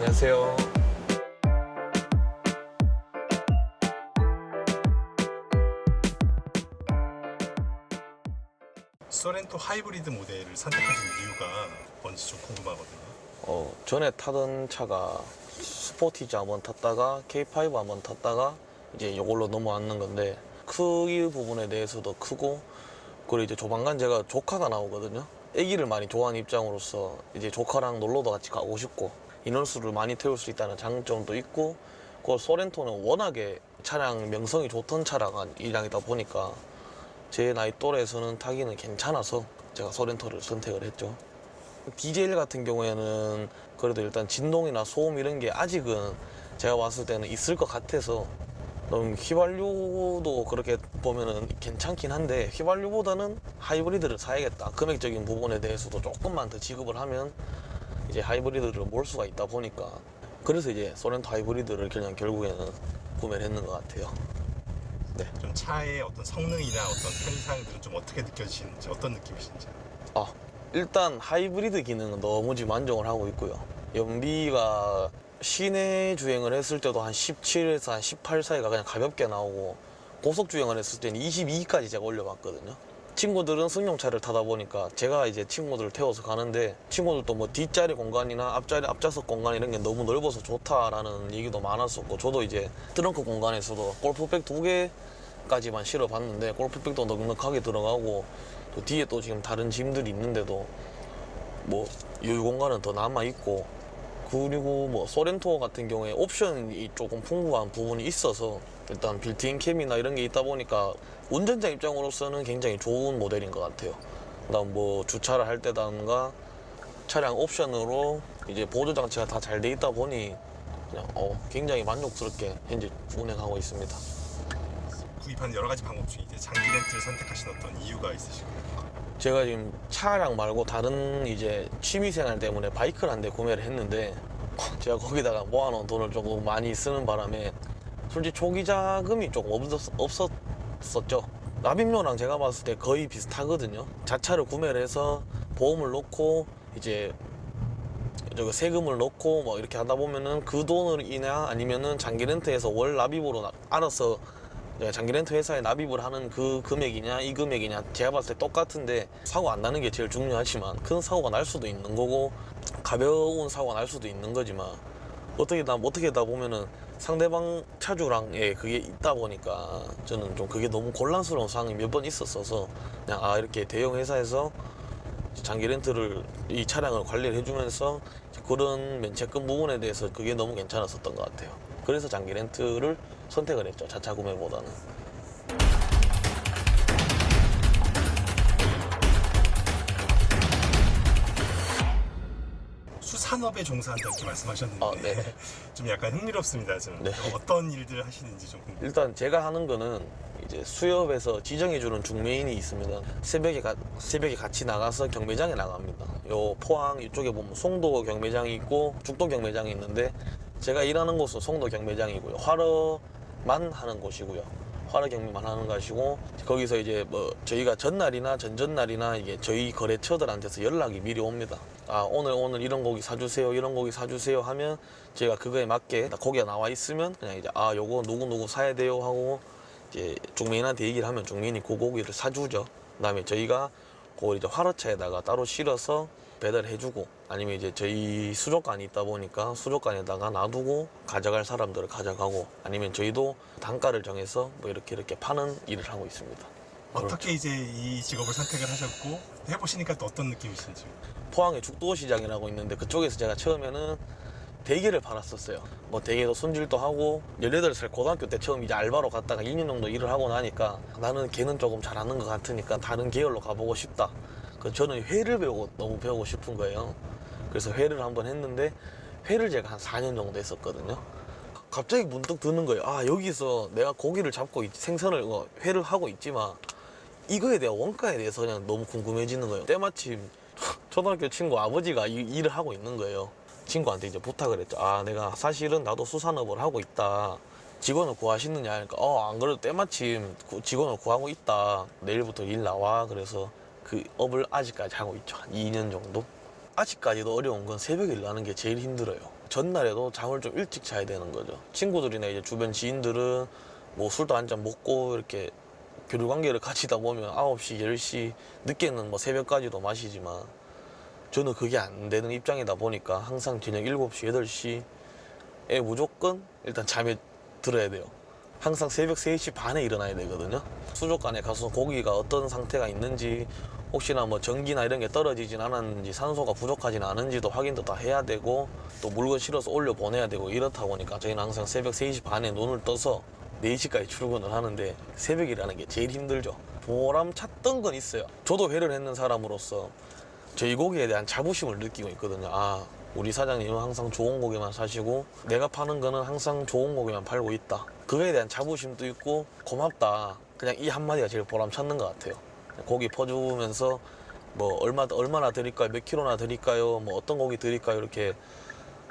안녕하세요. 소렌토 하이브리드 모델을 선택하신 이유가 뭔지 좀 궁금하거든요. 전에 타던 차가 스포티지 한번 탔다가 K5 한번 탔다가 이제 이걸로 넘어왔는 건데 크기 부분에 대해서도 크고, 그리고 이제 조만간 제가 조카가 나오거든요. 아기를 많이 좋아하는 입장으로서 이제 조카랑 놀러도 같이 가고 싶고 인원수를 많이 태울 수 있다는 장점도 있고, 그 소렌토는 워낙에 차량 명성이 좋던 차량이다 보니까 제 나이 또래에서는 타기는 괜찮아서 제가 소렌토를 선택을 했죠. 디젤 같은 경우에는 그래도 일단 진동이나 소음 이런 게 아직은 제가 봤을 때는 있을 것 같아서, 너무 휘발유도 그렇게 보면은 괜찮긴 한데 휘발유보다는 하이브리드를 사야겠다. 금액적인 부분에 대해서도 조금만 더 지급을 하면 이제 하이브리드를 몰 수가 있다 보니까, 그래서 이제 소렌토 하이브리드를 그냥 결국에는 구매를 했는 것 같아요. 네. 좀 차의 어떤 성능이나 어떤 편의사항들은 좀 어떻게 느껴지시는지, 어떤 느낌이신지. 일단 하이브리드 기능은 너무지 만족을 하고 있고요. 연비가 시내 주행을 했을 때도 한 17에서 한 18 사이가 그냥 가볍게 나오고, 고속 주행을 했을 때는 22까지 제가 올려봤거든요. 친구들은 승용차를 타다 보니까 제가 이제 친구들을 태워서 가는데, 친구들도 뭐 뒷자리 공간이나 앞좌석 공간 이런 게 너무 넓어서 좋다라는 얘기도 많았었고, 저도 이제 트렁크 공간에서도 골프백 2개까지만 실어봤는데 골프백도 넉넉하게 들어가고, 또 뒤에 또 지금 다른 짐들이 있는데도 뭐 여유 공간은 더 남아있고, 그리고 뭐 소렌토 같은 경우에 옵션이 조금 풍부한 부분이 있어서 일단 빌트인 캠이나 이런 게 있다 보니까 운전자 입장으로서는 굉장히 좋은 모델인 것 같아요. 그다음 뭐 주차를 할 때든가 차량 옵션으로 이제 보조 장치가 다 잘 돼 있다 보니 그냥 굉장히 만족스럽게 현재 운행하고 있습니다. 구입하는 여러 가지 방법 중에 이제 장기 렌트를 선택하신 어떤 이유가 있으실까요? 제가 지금 차량 말고 다른 이제 취미생활 때문에 바이크를 한 대 구매를 했는데, 제가 거기다가 모아놓은 돈을 조금 많이 쓰는 바람에 솔직히 초기 자금이 조금 없었죠. 납입료랑 제가 봤을 때 거의 비슷하거든요. 자차를 구매를 해서 보험을 넣고 이제 저거 세금을 넣고 뭐 이렇게 하다 보면은 그 돈이나 아니면은 장기 렌트에서 월 납입으로 알아서 장기 렌트 회사에 납입을 하는 그 금액이냐 이 금액이냐 제가 봤을 때 똑같은데, 사고 안 나는 게 제일 중요하지만 큰 사고가 날 수도 있는 거고 가벼운 사고가 날 수도 있는 거지만, 어떻게 다 보면은 상대방 차주랑의 그게 있다 보니까 저는 좀 그게 너무 곤란스러운 상황이 몇 번 있었어서, 그냥 이렇게 대형 회사에서 장기 렌트를 이 차량을 관리를 해주면서 그런 면책금 부분에 대해서 그게 너무 괜찮았었던 것 같아요. 그래서 장기 렌트를 선택을 했죠, 자차 구매보다는. 수산업에 종사한다 이렇게 말씀하셨는데 네. 좀 약간 흥미롭습니다. 좀 네. 어떤 일들 하시는지 좀 궁금해요. 일단 제가 하는 거는 이제 수협에서 지정해주는 중매인이 있습니다. 새벽에 같이 나가서 경매장에 나갑니다. 요 포항 이쪽에 보면 송도 경매장이 있고 죽도 경매장이 있는데, 제가 일하는 곳은 송도 경매장이고요. 활어만 하는 곳이고요. 활어 경매만 하는 곳이고, 거기서 이제 뭐 저희가 전날이나 전전날이나 이게 저희 거래처들한테서 연락이 미리 옵니다. 오늘 이런 고기 사주세요, 이런 고기 사주세요 하면 제가 그거에 맞게 고기가 나와 있으면 그냥 이제 요거 누구 사야 돼요 하고 이제 중매인한테 얘기를 하면 중매인이 그 고기를 사주죠. 그다음에 저희가 그걸 이제 화로차에다가 따로 실어서 배달해주고, 아니면 이제 저희 수족관이 있다 보니까 수족관에다가 놔두고 가져갈 사람들을 가져가고, 아니면 저희도 단가를 정해서 뭐 이렇게 파는 일을 하고 있습니다. 어떻게 이제 이 직업을 선택을 하셨고 해보시니까 또 어떤 느낌이신지. 포항에 죽도시장이라고 있는데 그쪽에서 제가 처음에는 대게를 팔았었어요. 뭐 대게도 손질도 하고, 18살 고등학교 때 처음 이제 알바로 갔다가 2년 정도 일을 하고 나니까 나는 개는 조금 잘하는 것 같으니까 다른 계열로 가보고 싶다. 저는 회를 너무 배우고 싶은 거예요. 그래서 회를 한번 했는데, 회를 제가 한 4년 정도 했었거든요. 갑자기 문득 드는 거예요. 여기서 내가 고기를 잡고 생선을 회를 하고 있지만 이거에 대한 원가에 대해서 그냥 너무 궁금해지는 거예요. 때마침 초등학교 친구 아버지가 일을 하고 있는 거예요. 친구한테 이제 부탁을 했죠. 내가 사실은 나도 수산업을 하고 있다. 직원을 구하시느냐 하니까 안 그래도 때마침 직원을 구하고 있다. 내일부터 일 나와. 그래서 그 업을 아직까지 하고 있죠. 한 2년 정도. 아직까지도 어려운 건 새벽에 일어나는 게 제일 힘들어요. 전날에도 잠을 좀 일찍 자야 되는 거죠. 친구들이나 이제 주변 지인들은 뭐 술도 한 잔 먹고 이렇게 교류 관계를 가지다 보면 9시, 10시, 늦게는 뭐 새벽까지도 마시지만 저는 그게 안 되는 입장이다 보니까 항상 저녁 7시, 8시에 무조건 일단 잠에 들어야 돼요. 항상 새벽 3시 반에 일어나야 되거든요. 수족관에 가서 고기가 어떤 상태가 있는지, 혹시나 뭐 전기나 이런 게 떨어지진 않았는지, 산소가 부족하진 않은지도 확인도 다 해야 되고, 또 물건 실어서 올려 보내야 되고, 이렇다 보니까 저희는 항상 새벽 3시 반에 눈을 떠서 4시까지 출근을 하는데 새벽에 일하는 게 제일 힘들죠. 보람찼던 건 있어요. 저도 회를 했는 사람으로서 저희 고기에 대한 자부심을 느끼고 있거든요. 아, 우리 사장님은 항상 좋은 고기만 사시고 내가 파는 거는 항상 좋은 고기만 팔고 있다. 그거에 대한 자부심도 있고 고맙다. 그냥 이 한마디가 제일 보람찼는 것 같아요. 고기 퍼주면서 뭐 얼마나 드릴까요? 몇 킬로나 드릴까요? 뭐 어떤 고기 드릴까요? 이렇게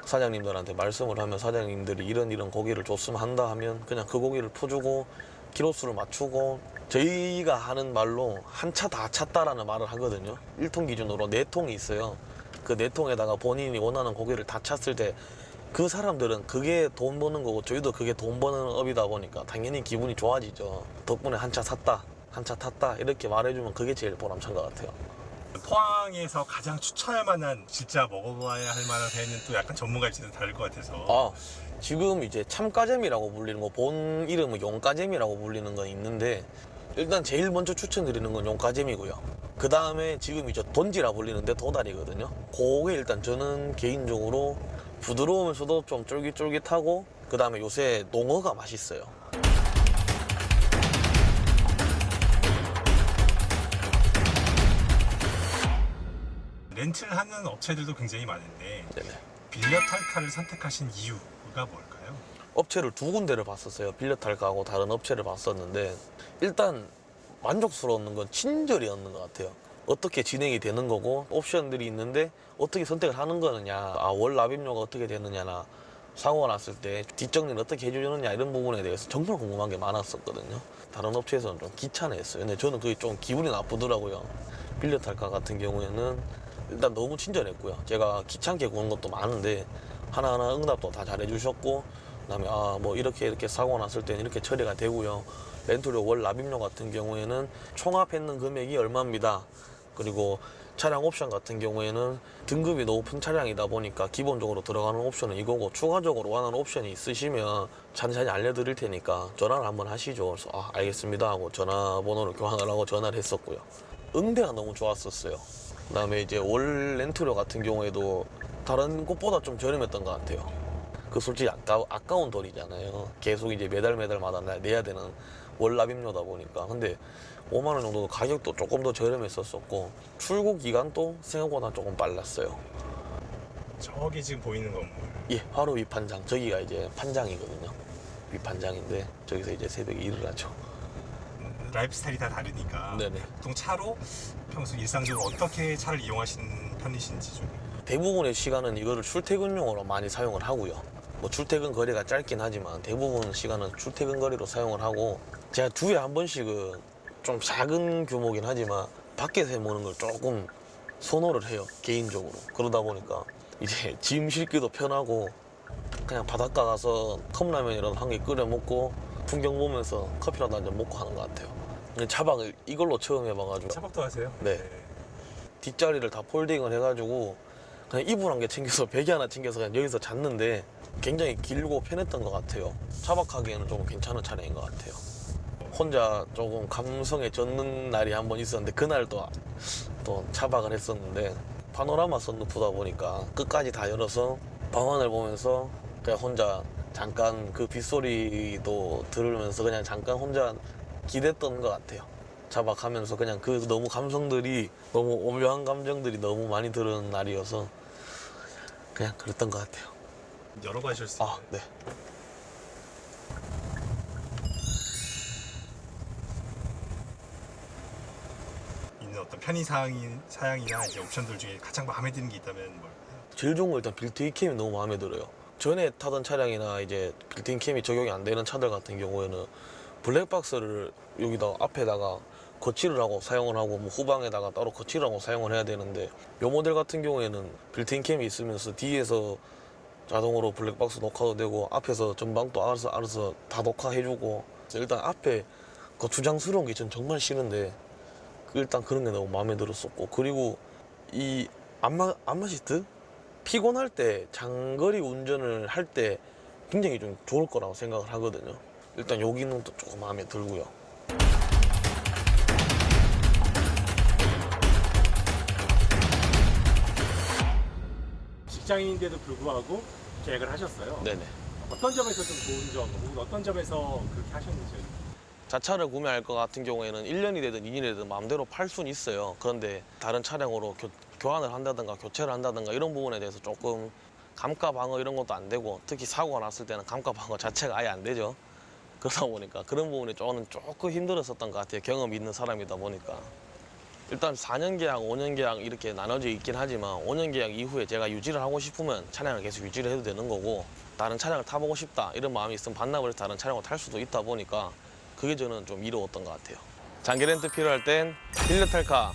사장님들한테 말씀을 하면 사장님들이 이런 고기를 줬으면 한다 하면 그냥 그 고기를 퍼주고 키로수를 맞추고, 저희가 하는 말로 한 차 다 찼다라는 말을 하거든요. 1통 기준으로 4통이 있어요. 그 4통에다가 본인이 원하는 고기를 다 찼을 때 그 사람들은 그게 돈 버는 거고 저희도 그게 돈 버는 업이다 보니까 당연히 기분이 좋아지죠. 덕분에 한 차 샀다, 한 차 탔다 이렇게 말해주면 그게 제일 보람찬 것 같아요. 포항에서 가장 추천할 만한, 진짜 먹어봐야 할 만한 회는 또 약간 전문가일지는 다를 것 같아서. 아, 지금 이제 참가잼이라고 불리는 거, 본 이름은 용가잼이라고 불리는 건 있는데, 일단 제일 먼저 추천드리는 건 용가잼이고요. 그 다음에 지금 이제 돈지라 불리는데 도다리거든요. 그게 일단 저는 개인적으로 부드러우면서도 좀 쫄깃쫄깃하고, 그 다음에 요새 농어가 맛있어요. 렌트하는 업체들도 굉장히 많은데 네네. 빌려 탈카를 선택하신 이유가 뭘까요? 업체를 2군데를 봤었어요. 빌려탈까하고 다른 업체를 봤었는데 일단 만족스러운 건 친절이었는 것 같아요. 어떻게 진행이 되는 거고 옵션들이 있는데 어떻게 선택을 하는 거느냐, 월 납입료가 어떻게 되느냐나, 사고가 났을 때 뒷정리를 어떻게 해주느냐, 이런 부분에 대해서 정말 궁금한 게 많았었거든요. 다른 업체에서는 좀 귀찮아했어요. 근데 저는 그게 좀 기분이 나쁘더라고요. 빌려탈까 같은 경우에는 일단 너무 친절했고요. 제가 귀찮게 구는 것도 많은데 하나하나 응답도 다 잘해주셨고, 그다음에 뭐 이렇게 사고가 났을 때는 이렇게 처리가 되고요. 렌트료 월 납입료 같은 경우에는 총합했는 금액이 얼마입니다. 그리고 차량 옵션 같은 경우에는 등급이 높은 차량이다 보니까 기본적으로 들어가는 옵션은 이거고, 추가적으로 원하는 옵션이 있으시면 찬찬히 알려드릴 테니까 전화를 한번 하시죠. 그래서 알겠습니다 하고 전화번호를 교환을 하고 전화를 했었고요. 응대가 너무 좋았었어요. 그다음에 이제 월 렌트료 같은 경우에도 다른 곳보다 좀 저렴했던 것 같아요. 그 솔직히 아까운 돈이잖아요. 계속 이제 매달마다 내야 되는 월 납입료다 보니까. 근데 5만 원 정도 가격도 조금 더 저렴했었고, 출고 기간도 생각보다 조금 빨랐어요. 저기 지금 보이는 건물, 예, 바로 윗판장. 저기가 이제 판장이거든요. 윗판장인데 저기서 이제 새벽에 일을 하죠. 라이프 스타일이 다 다르니까 네네. 보통 차로 평소 일상적으로 어떻게 차를 이용하시는 편이신지 좀. 대부분의 시간은 이거를 출퇴근용으로 많이 사용을 하고요. 뭐 출퇴근 거리가 짧긴 하지만 대부분 시간은 출퇴근 거리로 사용을 하고, 제가 주에 한 번씩은 좀 작은 규모긴 하지만 밖에서 해먹는 걸 조금 선호를 해요, 개인적으로. 그러다 보니까 이제 짐 싣기도 편하고 그냥 바닷가 가서 컵라면이라도 한 개 끓여 먹고 풍경 보면서 커피라도 한 잔 먹고 하는 것 같아요. 근데 차박을 이걸로 처음 해봐가지고. 차박도 하세요? 네. 뒷자리를 다 폴딩을 해가지고 그냥 이불 한 개 챙겨서 베개 하나 챙겨서 그냥 여기서 잤는데 굉장히 길고 편했던 것 같아요. 차박하기에는 좀 괜찮은 차량인 것 같아요. 혼자 조금 감성에 젖는 날이 한 번 있었는데 그날 또 차박을 했었는데, 파노라마 선루프다 보니까 끝까지 다 열어서 방안을 보면서 그냥 혼자 잠깐 그 빗소리도 들으면서 그냥 잠깐 혼자 기댔던 것 같아요. 차박하면서 그냥 그 너무 감성들이, 너무 오묘한 감정들이 너무 많이 들은 날이어서 그냥 그랬던 것 같아요. 열어봐 주실 수 있나요? 네. 있는 어떤 사양이나 이제 옵션들 중에 가장 마음에 드는 게 있다면 뭘까요? 제일 좋은 건 일단 빌트인 캠이 너무 마음에 들어요. 전에 타던 차량이나 이제 빌트인 캠이 적용이 안 되는 차들 같은 경우에는 블랙박스를 여기다 앞에다가 거치를 하고 사용을 하고 뭐 후방에다가 따로 거치를 하고 사용을 해야 되는데 요 모델 같은 경우에는 빌트인 캠이 있으면서 뒤에서 자동으로 블랙박스 녹화도 되고 앞에서 전방도 알아서 다 녹화해주고 일단 앞에 거추장스러운 게 전 정말 싫은데 일단 그런 게 너무 마음에 들었었고 그리고 이 안마시트 피곤할 때 장거리 운전을 할 때 굉장히 좀 좋을 거라고 생각을 하거든요. 일단 여기는 또 조금 마음에 들고요. 직장인인데도 불구하고 계약을 하셨어요. 네네. 어떤 점에서 좀 좋은 점, 혹은 어떤 점에서 그렇게 하셨는지. 자차를 구매할 것 같은 경우에는 1년이 되든 2년이 되든 마음대로 팔 수는 있어요. 그런데 다른 차량으로 교환을 한다든가 교체를 한다든가 이런 부분에 대해서 조금 감가 방어 이런 것도 안 되고 특히 사고가 났을 때는 감가 방어 자체가 아예 안 되죠. 그러다 보니까 그런 부분이 저는 조금 힘들었었던 것 같아요. 경험이 있는 사람이다 보니까. 일단 4년 계약, 5년 계약 이렇게 나눠져 있긴 하지만 5년 계약 이후에 제가 유지를 하고 싶으면 차량을 계속 유지를 해도 되는 거고 다른 차량을 타보고 싶다 이런 마음이 있으면 반납을 해서 다른 차량을 탈 수도 있다 보니까 그게 저는 좀 이로웠던 것 같아요. 장기 렌트 필요할 땐 빌려탈카